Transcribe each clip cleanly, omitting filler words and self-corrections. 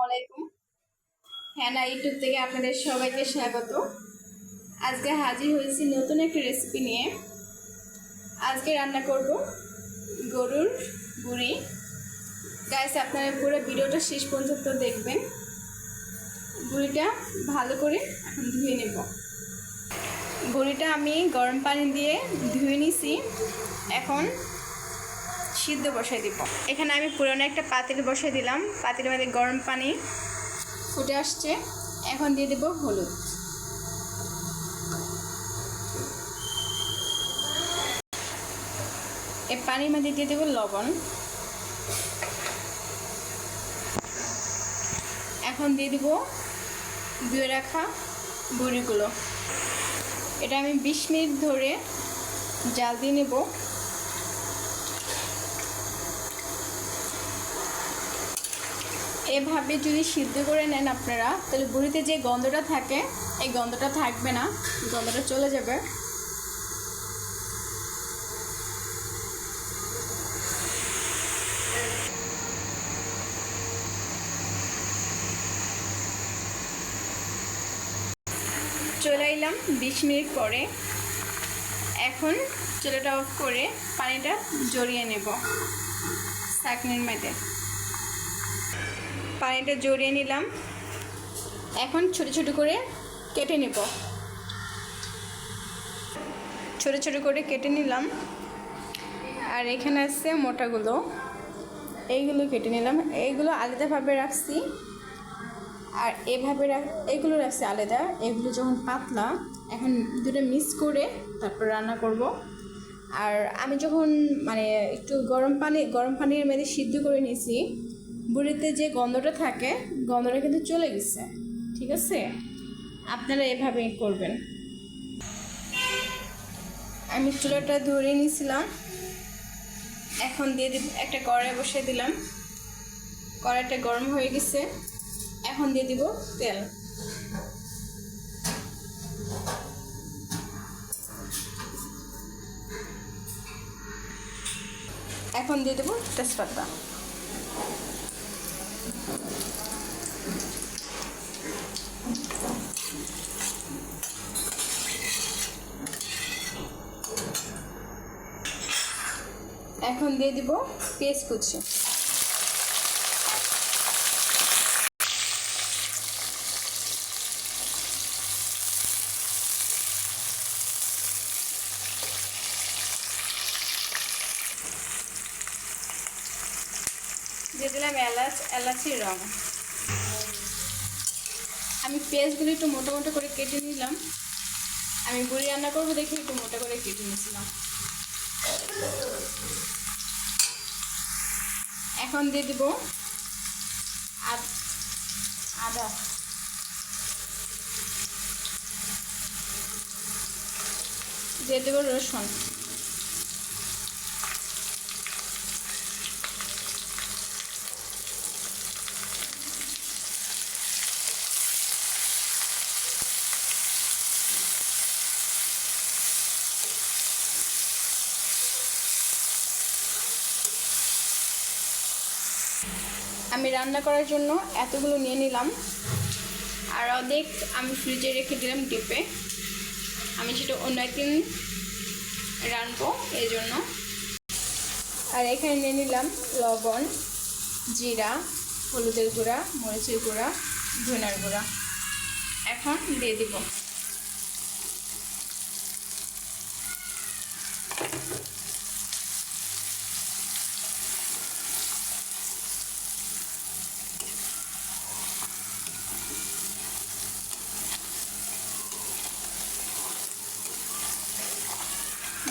আলাইকুম। হ্যানা ইউটিউব থেকে আপনাদের সবাইকে স্বাগত। আজকে হাজির হয়েছি নতুন একটা রেসিপি নিয়ে। আজকে রান্না করব গরুর বুড়ি। গাইস, আপনারা পুরো ভিডিওটা শেষ পর্যন্ত দেখবেন। বুড়িটা ভালো করে এখন ধুয়ে নেব। বুড়িটা আমি গরম পানি দিয়ে ধুয়ে নিছি। এখন সিদ্ধ বসাই দিব। এখানে আমি পুরনো একটা পাতিল বসাই দিলাম। পাতিলের মধ্যে গরম পানি ফুটে আসছে। এখন দিয়ে দেব হলুদ। এই পানির মধ্যে দিয়ে দেব লবণ। এখন দিয়ে দেব ধুয়ে রাখা বড়িগুলো। এটা আমি 20 মিনিট ধরে জাল দিয়ে নেব। এভাবে যদি সিদ্ধ করে নেন আপনারা, তাহলে বুড়িতে যে গন্ধটা থাকে এই গন্ধটা থাকবে না, গন্ধটা চলে যাবে। চলে এলাম 20 মিনিট পরে। এখন চুলাটা অফ করে পানিটা জড়িয়ে নেব ছাঁকনির মধ্যে। পানিটা জড়িয়ে নিলাম। এখন ছোট ছোট করে কেটে নেব। ছোট ছোট করে কেটে নিলাম। আর এখানে আছে মোটাগুলো, এইগুলো কেটে নিলাম। এইগুলো আলাদাভাবে রাখছি, আর এভাবে এগুলো রাখছি আলাদা। এগুলো যখন পাতলা, এখন দুটো মিক্স করে তারপর রান্না করব। আর আমি যখন একটু গরম পানির মধ্যে সিদ্ধ করে নিয়েছি, বুড়িতে যে গন্ধটা থাকে গন্ধটা কিন্তু চলে গেছে। ঠিক আছে, আপনারা এভাবেই করবেন। আমি চুলাটা ধরে নিয়েছিলাম। এখন দিয়ে দিব, একটা কড়াই বসিয়ে দিলাম। কড়াইটা গরম হয়ে গেছে। এখন দিয়ে দিব তেল। এখন দিয়ে দেব তেজপাতা। এখন দিয়ে দিব পেঁয়াজ কুচি। দিয়ে দিলাম এলাচির রং। আমি পেঁয়াজগুলো একটু মোটা মোটা করে কেটে নিলাম। আমি বুড়ি রান্না করবো দেখে একটু মোটা করে কেটে নিয়েছিলাম। এখন দিয়ে দিব আদা। দিয়ে দেব রসুন। আমি রান্না করার জন্য এতগুলো নিয়ে নিলাম। আর অর্ধেক আমি ফ্রিজে রেখে দিলাম ডিপে। আমি সেটা অন্য একদিন রান্নবো এই জন্য। আর এখানে নিয়ে নিলাম লবণ, জিরা, হলুদের গুঁড়া, মরিচের গুঁড়া, ধনিয়ার গুঁড়া। এখন দিয়ে দিব।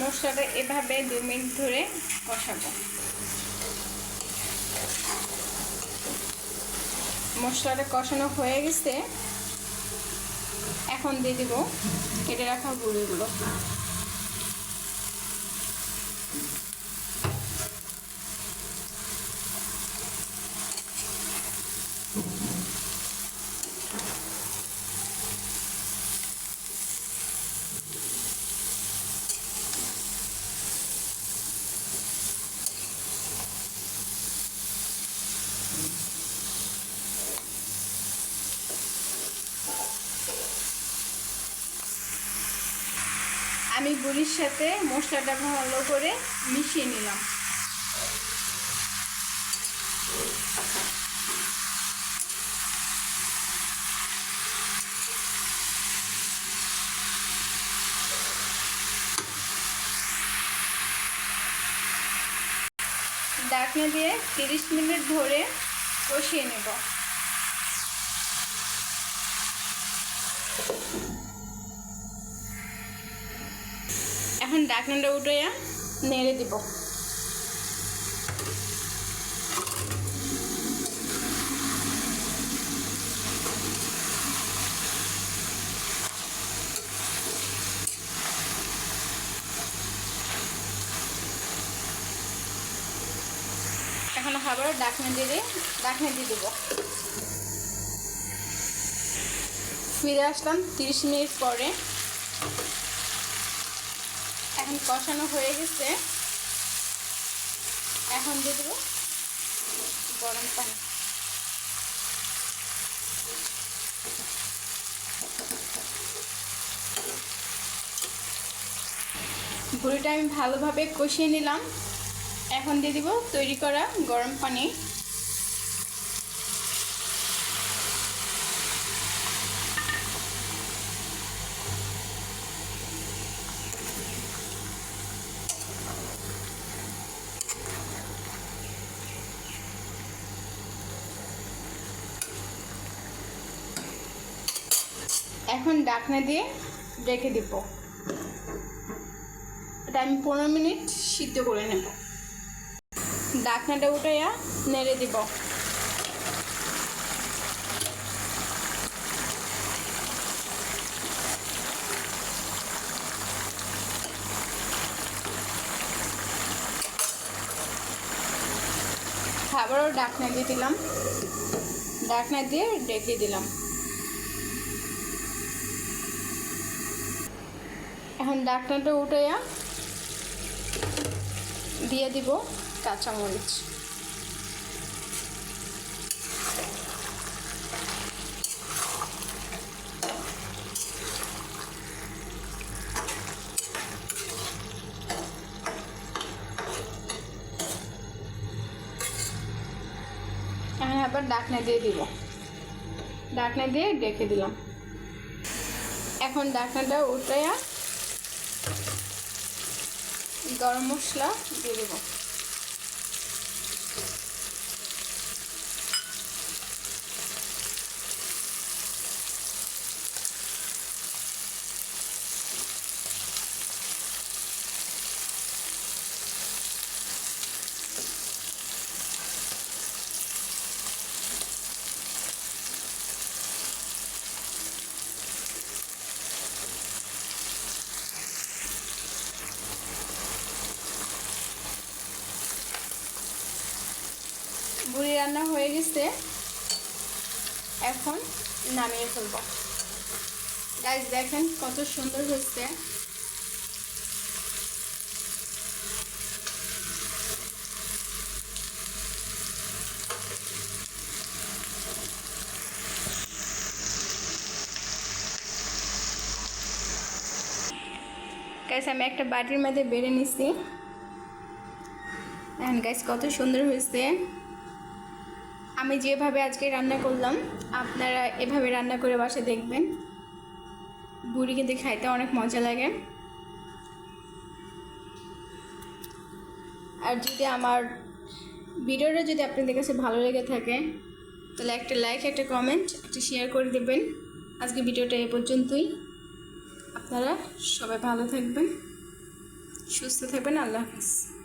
মশলাটা এভাবে 2 মিনিট ধরে কষাবো। মশলাটা কষানো হয়ে গেছে। এখন দিয়ে দিব কেটে রাখা বড়িগুলো। আমি বুড়ির সাথে মশলাটা ভালো করে মিশিয়ে নিলাম। ঢাকনা দিয়ে 30 মিনিট ধরে কষিয়ে নেব। এখন ঢাকনাটা উঠাইয়া নেড়ে দিব। এখন আবার ঢাকনা দিয়ে দেবো। ফিরে আসলাম 30 মিনিট পরে। এখন কষানো হয়ে গেছে। এখন দিয়ে দেবো গরম পানি। বুড়িটা আমি ভালোভাবে কষিয়ে নিলাম। এখন দিয়ে দিব তৈরি করা গরম পানি। এখন ঢাকনা দিয়ে রেখে দিব। এটা আমি 15 মিনিট সিদ্ধ করে নেব। ঢাকনাটা উঠাইয়া নেড়ে দিব। আবারও ঢাকনা দিয়ে দিলাম। ঢাকনা দিয়ে ঢেকে দিলাম। এখন ঢাকনাটা উঠাইয়া দিয়ে দিব কাঁচামরিচ। এখন আবার ঢাকনা দিয়ে দিব। ঢাকনা দিয়ে ঢেকে দিলাম। এখন ঢাকনাটা উঠাইয়া গরম মশলা দিয়ে দেব। বুড়ি রান্না হয়ে গেছে। এখন নামিয়ে ফেলব। গাইস দেখেন কত সুন্দর হয়েছে। গাইস আমি একটা বাটির মধ্যে বেড়ে নিছি। দেখেন গাইস কত সুন্দর হয়েছে। আমি যেভাবে আজকে রান্না করলাম আপনারা এভাবে রান্না করে বাসায় দেখবেন। বুড়ি কিন্তু খাইতে অনেক মজা লাগে। আর যদি আমার ভিডিওটা যদি আপনাদের কাছে ভালো লেগে থাকে তাহলে একটা লাইক, একটা কমেন্ট, একটা শেয়ার করে দেবেন। আজকে ভিডিওটা এ পর্যন্তই। আপনারা সবাই ভালো থাকবেন, সুস্থ থাকবেন। আল্লাহ হাফেজ।